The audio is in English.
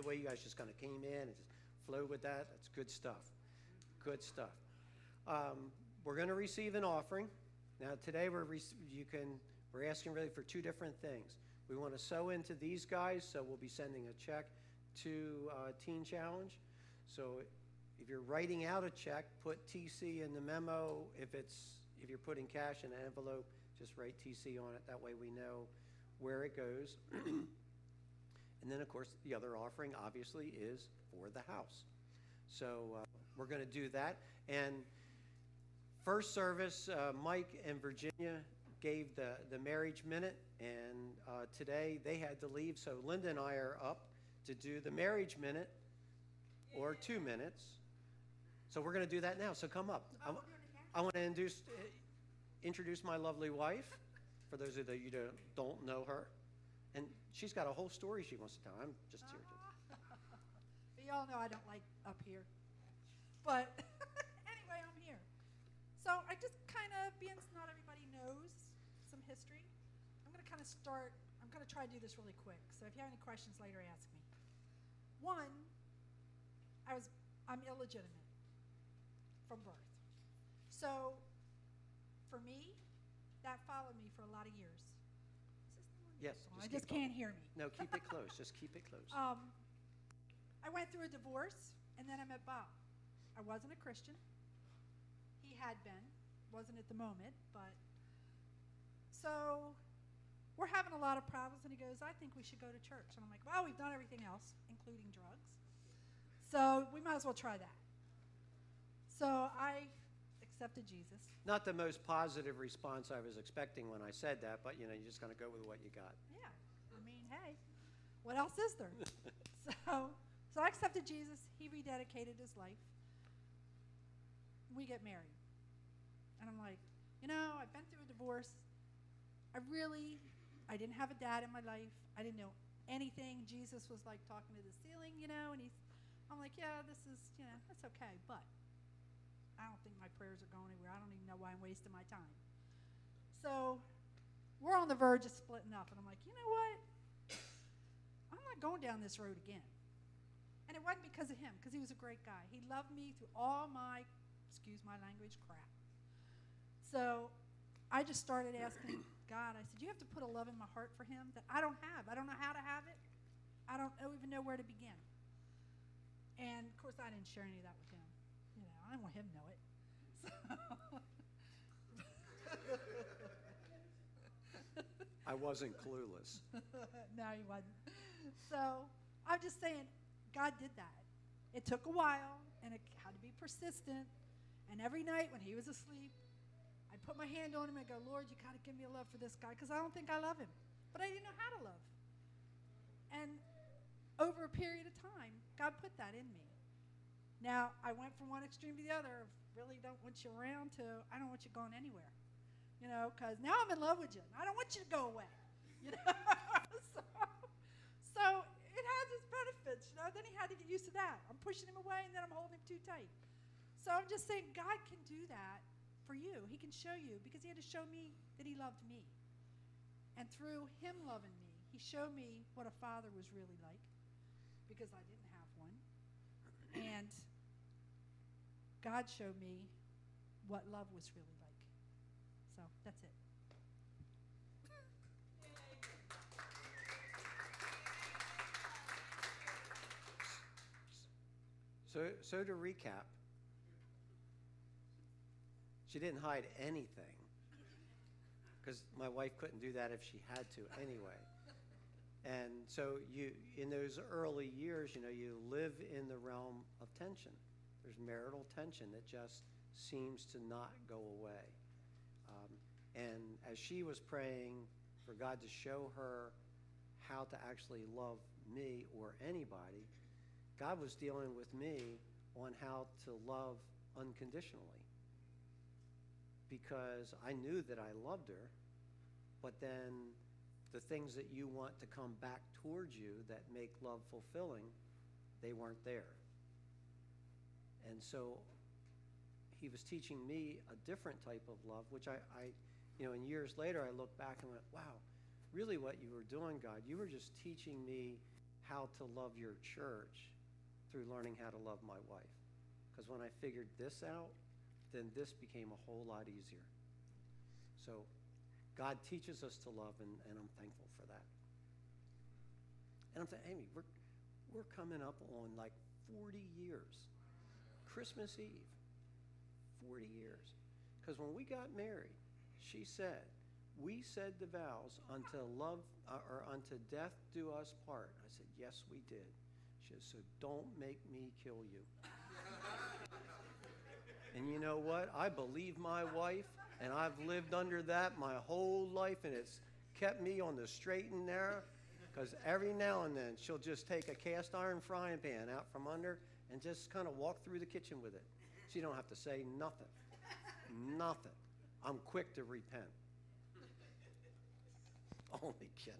way you guys just kind of came in and just flowed with that. That's good stuff. Good stuff. We're going to receive an offering. Now today we're asking really for two different things. We want to sow into these guys, so we'll be sending a check to Teen Challenge. So if you're writing out a check, put TC in the memo. If you're putting cash in an envelope, just write TC on it. That way we know where it goes. And then, of course, the other offering, obviously, is for the house. So we're going to do that. And first service, Mike and Virginia gave the marriage minute. And today they had to leave. So Linda and I are up to do the marriage minute, or 2 minutes. So we're going to do that now. So come up. I want to introduce my lovely wife, for those of you that don't know her. And she's got a whole story she wants to tell. I'm just here to. You all know I don't like up here. But anyway, I'm here. So I just kind of, being not everybody knows some history, I'm going to kind of start, I'm going to try to do this really quick. So if you have any questions later, ask me. One, I'm illegitimate from birth. So for me, that followed me for a lot of years. Yes. I just can't hear me. No, keep it close. Just keep it close. I went through a divorce, and then I met Bob. I wasn't a Christian. He had been. Wasn't at the moment, but. So we're having a lot of problems, and he goes, I think we should go to church. And I'm like, well, we've done everything else, including drugs. So we might as well try that. So I accepted Jesus. Not the most positive response I was expecting when I said that, but, you just got to go with what you got. Yeah. I mean, hey, what else is there? So I accepted Jesus. He rededicated his life. We get married. And I'm like, I've been through a divorce. I didn't have a dad in my life. I didn't know anything. Jesus was like talking to the ceiling, and I'm like, yeah, this is, that's okay, but I don't think my prayers are going anywhere. I don't even know why I'm wasting my time. So we're on the verge of splitting up, and I'm like, you know what? I'm not going down this road again. And it wasn't because of him, because he was a great guy. He loved me through all my, excuse my language, crap. So I just started asking God, I said, you have to put a love in my heart for him that I don't have. I don't know how to have it. I don't even know where to begin. And, of course, I didn't share any of that with him. I didn't want him to know it. I wasn't clueless. No, he wasn't. So I'm just saying, God did that. It took a while, and it had to be persistent. And every night when he was asleep, I'd put my hand on him and go, Lord, you got to give me a love for this guy, because I don't think I love him. But I didn't know how to love. And over a period of time, God put that in me. Now, I went from one extreme to the other. Really don't want you around to I don't want you going anywhere. Because now I'm in love with you. I don't want you to go away. So it has its benefits. Then he had to get used to that. I'm pushing him away, and then I'm holding him too tight. So I'm just saying God can do that for you. He can show you, because he had to show me that he loved me. And through him loving me, he showed me what a father was really like, because I didn't have one. And God showed me what love was really like. So that's it. So to recap, she didn't hide anything, because my wife couldn't do that if she had to anyway. And so in those early years, you live in the realm of tension. There's marital tension that just seems to not go away. And as she was praying for God to show her how to actually love me or anybody, God was dealing with me on how to love unconditionally. Because I knew that I loved her, but then the things that you want to come back towards you that make love fulfilling, they weren't there. And so he was teaching me a different type of love, which and years later I look back and went, wow, really what you were doing, God, you were just teaching me how to love your church through learning how to love my wife. Because when I figured this out, then this became a whole lot easier. So God teaches us to love, and I'm thankful for that. And I'm saying, Amy, we're coming up on like 40 years. Christmas Eve, 40 years. Because when we got married, she said, we said the vows until love or unto death do us part. I said, yes, we did. She said, so don't make me kill you. And you know what? I believe my wife, and I've lived under that my whole life, and it's kept me on the straight and narrow, because every now and then she'll just take a cast iron frying pan out from under and just kind of walk through the kitchen with it. She don't have to say nothing. Nothing. I'm quick to repent. Only kidding.